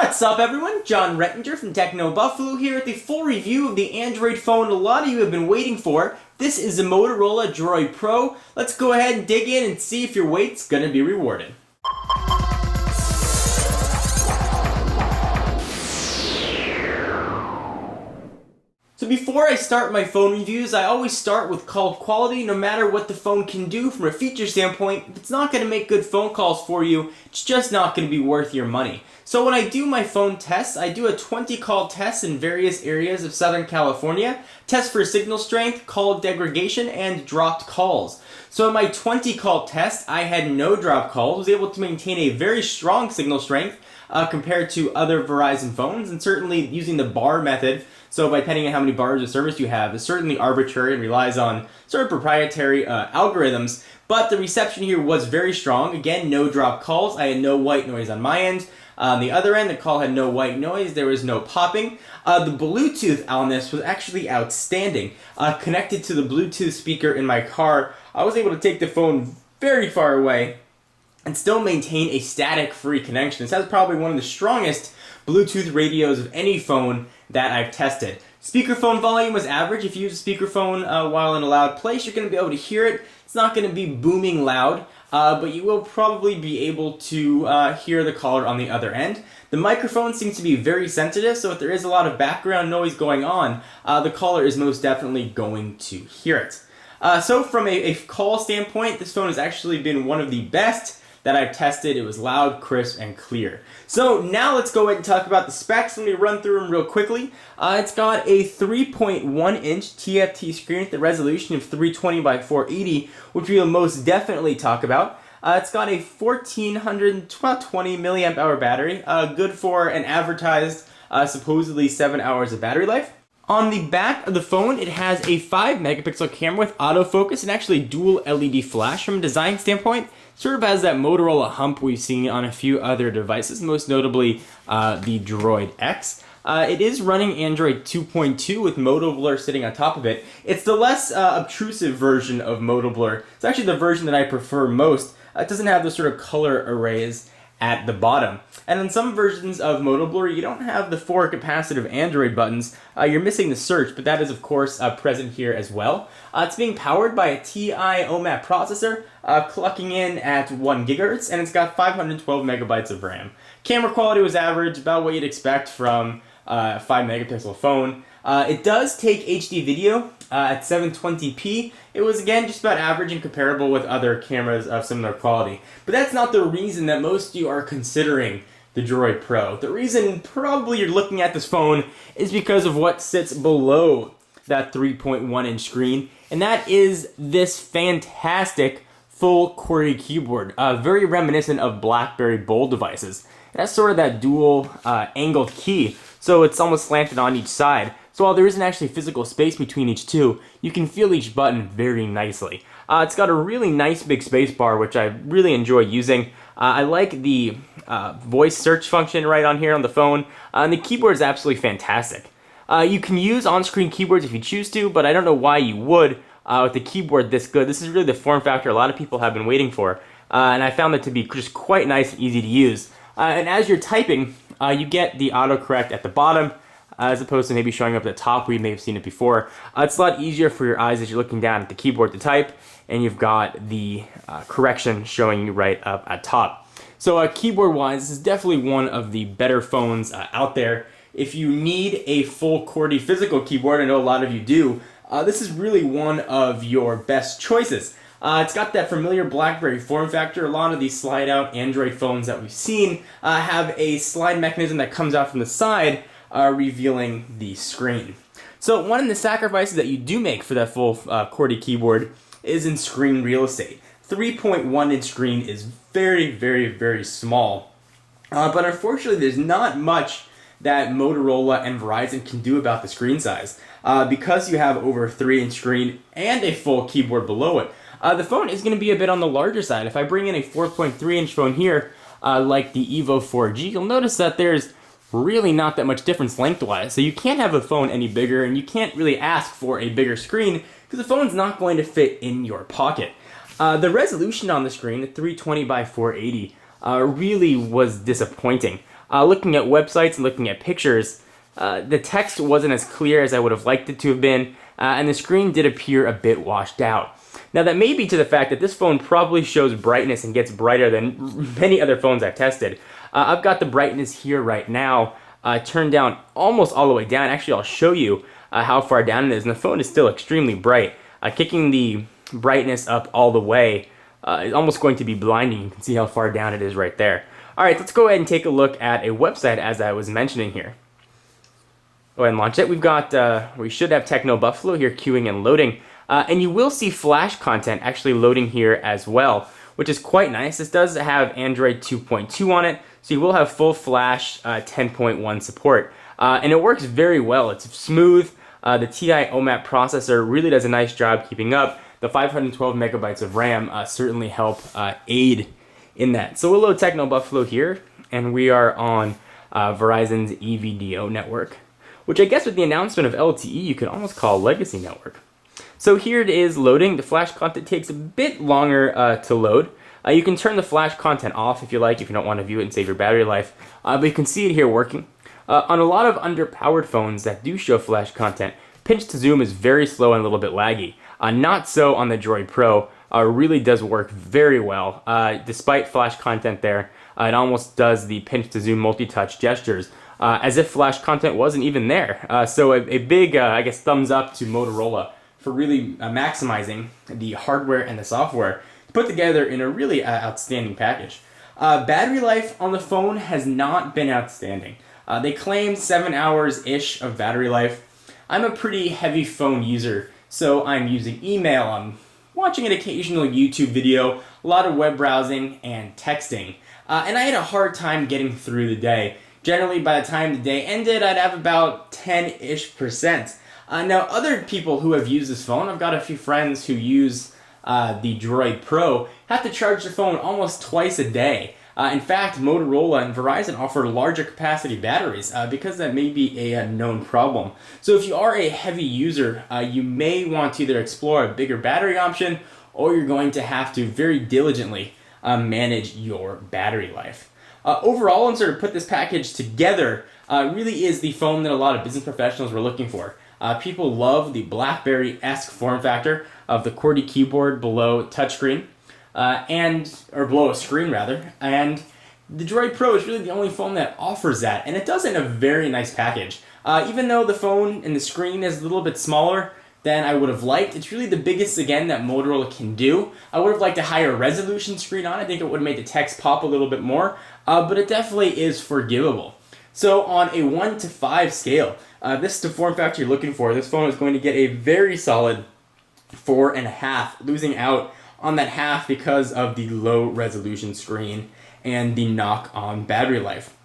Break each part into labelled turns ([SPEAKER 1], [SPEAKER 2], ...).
[SPEAKER 1] What's up everyone? John Rettinger from TechnoBuffalo here with the full review of the Android phone a lot of you have been waiting for. This is the Motorola Droid Pro. Let's go ahead and dig in and see if your wait's gonna be rewarded. So before I start my phone reviews, I always start with call quality. No matter what the phone can do from a feature standpoint, if it's not going to make good phone calls for you, it's just not going to be worth your money. So when I do my phone tests, I do a 20 call test in various areas of Southern California, test for signal strength, call degradation, and dropped calls. So in my 20 call test, I had no drop calls, was able to maintain a very strong signal strength compared to other Verizon phones, and certainly using the bar method. So by depending on how many bars of service you have, is certainly arbitrary and relies on sort of proprietary algorithms. But the reception here was very strong. Again, no drop calls. I had no white noise on my end. On the other end, the call had no white noise. There was no popping. The Bluetooth on this was actually outstanding. Connected to the Bluetooth speaker in my car, I was able to take the phone very far away and still maintain a static-free connection. This has probably one of the strongest Bluetooth radios of any phone that I've tested. Speakerphone volume was average. If you use a speakerphone while in a loud place, you're going to be able to hear it. It's not going to be booming loud, but you will probably be able to hear the caller on the other end. The microphone seems to be very sensitive, so if there is a lot of background noise going on, the caller is most definitely going to hear it. So from a call standpoint, this phone has actually been one of the best that I've tested. It was loud, crisp, and clear. So now let's go ahead and talk about the specs. Let me run through them real quickly. It's got a 3.1-inch TFT screen with a resolution of 320 by 480, which we'll most definitely talk about. It's got a 1420 milliamp hour battery, good for an advertised supposedly 7 hours of battery life. On the back of the phone, it has a 5-megapixel camera with autofocus and actually dual LED flash. From a design standpoint, sort of has that Motorola hump we've seen on a few other devices, most notably the Droid X. It is running Android 2.2 with Moto Blur sitting on top of it. It's the less obtrusive version of Moto Blur. It's actually the version that I prefer most. It doesn't have those sort of color arrays at the bottom. And in some versions of Moto Blur, you don't have the 4 capacitive Android buttons. You're missing the search, but that is of course present here as well. It's being powered by a TI OMAP processor, clocking in at 1 gigahertz, and it's got 512 megabytes of RAM. Camera quality was average, about what you'd expect from a 5-megapixel phone. It does take HD video at 720p. It was again just about average and comparable with other cameras of similar quality. But that's not the reason that most of you are considering the Droid Pro. The reason probably you're looking at this phone is because of what sits below that 3.1-inch screen, and that is this fantastic full QWERTY keyboard, very reminiscent of BlackBerry Bold devices. That's sort of that dual angled key, so it's almost slanted on each side. So while there isn't actually physical space between each two, you can feel each button very nicely. It's got a really nice big space bar, which I really enjoy using. I like the voice search function right on here on the phone, and the keyboard is absolutely fantastic. You can use on-screen keyboards if you choose to, but I don't know why you would with the keyboard this good. This is really the form factor a lot of people have been waiting for, and I found it to be just quite nice and easy to use. And as you're typing, you get the autocorrect at the bottom, as opposed to maybe showing up at the top where you may have seen it before. It's a lot easier for your eyes as you're looking down at the keyboard to type, and you've got the correction showing you right up at top. So keyboard-wise, this is definitely one of the better phones out there. If you need a full QWERTY physical keyboard, I know a lot of you do, this is really one of your best choices. It's got that familiar BlackBerry form factor. A lot of these slide-out Android phones that we've seen have a slide mechanism that comes out from the side, revealing the screen. So one of the sacrifices that you do make for that full QWERTY keyboard is in screen real estate. 3.1-inch screen is very, very, very small. But unfortunately, there's not much that Motorola and Verizon can do about the screen size. Because you have over a 3-inch screen and a full keyboard below it, the phone is going to be a bit on the larger side. If I bring in a 4.3-inch phone here, like the Evo 4G, you'll notice that there's really not that much difference lengthwise. So you can't have a phone any bigger, and you can't really ask for a bigger screen because the phone's not going to fit in your pocket. The resolution on the screen, 320 by 480, really was disappointing. Looking at websites and looking at pictures, the text wasn't as clear as I would have liked it to have been, and the screen did appear a bit washed out. Now that may be to the fact that this phone probably shows brightness and gets brighter than many other phones I've tested. I've got the brightness here right now turned down almost all the way down. Actually, I'll show you how far down it is, and the phone is still extremely bright. Kicking the brightness up all the way is almost going to be blinding. You can see how far down it is right there. Alright, let's go ahead and take a look at a website as I was mentioning here. Go ahead and launch it. We should have TechnoBuffalo here queuing and loading. And you will see Flash content actually loading here as well, which is quite nice. This does have Android 2.2 on it, so you will have full Flash 10.1 support. And it works very well. It's smooth. The TI OMAP processor really does a nice job keeping up. The 512 megabytes of RAM certainly help aid in that. So we'll load TechnoBuffalo here, and we are on Verizon's EVDO network, which I guess with the announcement of LTE, you could almost call a legacy network. So here it is loading. The Flash content takes a bit longer to load. You can turn the Flash content off if you like, if you don't want to view it and save your battery life. But you can see it here working. On a lot of underpowered phones that do show Flash content, pinch to zoom is very slow and a little bit laggy. Not so on the Droid Pro. Really does work very well. Despite Flash content there, it almost does the pinch to zoom multi-touch gestures as if Flash content wasn't even there. So a big, I guess, thumbs up to Motorola for really maximizing the hardware and the software put together in a really outstanding package. Battery life on the phone has not been outstanding. They claim 7 hours-ish of battery life. I'm a pretty heavy phone user, so I'm using email, I'm watching an occasional YouTube video, a lot of web browsing, and texting. And I had a hard time getting through the day. Generally, by the time the day ended, I'd have about 10-ish%. Now, other people who have used this phone, I've got a few friends who use the Droid Pro, have to charge their phone almost twice a day. In fact, Motorola and Verizon offer larger capacity batteries because that may be a known problem. So if you are a heavy user, you may want to either explore a bigger battery option, or you're going to have to very diligently manage your battery life. Overall, and sort of put this package together, really is the phone that a lot of business professionals were looking for. People love the BlackBerry-esque form factor of the QWERTY keyboard below touchscreen, or below a screen rather, and the Droid Pro is really the only phone that offers that, and it does it in a very nice package. Even though the phone and the screen is a little bit smaller than I would have liked, it's really the biggest, again, that Motorola can do. I would have liked a higher resolution screen on it. I think it would have made the text pop a little bit more, but it definitely is forgivable. So on a 1 to 5 scale, this is the form factor you're looking for. This phone is going to get a very solid 4.5, losing out on that half because of the low resolution screen and the knock on battery life.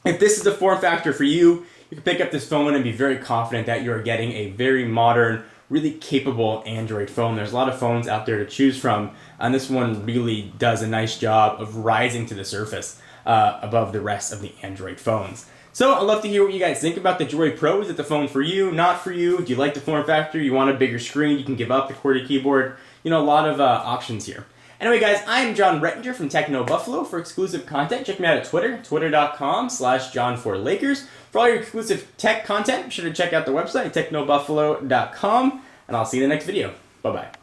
[SPEAKER 1] If this is the form factor for you, you can pick up this phone and be very confident that you're getting a very modern, really capable Android phone. There's a lot of phones out there to choose from, and this one really does a nice job of rising to the surface above the rest of the Android phones. So I'd love to hear what you guys think about the Droid Pro. Is it the phone for you? Not for you? Do you like the form factor? You want a bigger screen? You can give up the QWERTY keyboard. You know, a lot of options here. Anyway, guys, I'm John Rettinger from TechnoBuffalo. For exclusive content, check me out at Twitter, twitter.com/John4Lakers. For all your exclusive tech content, be sure to check out the website, technobuffalo.com, and I'll see you in the next video. Bye-bye.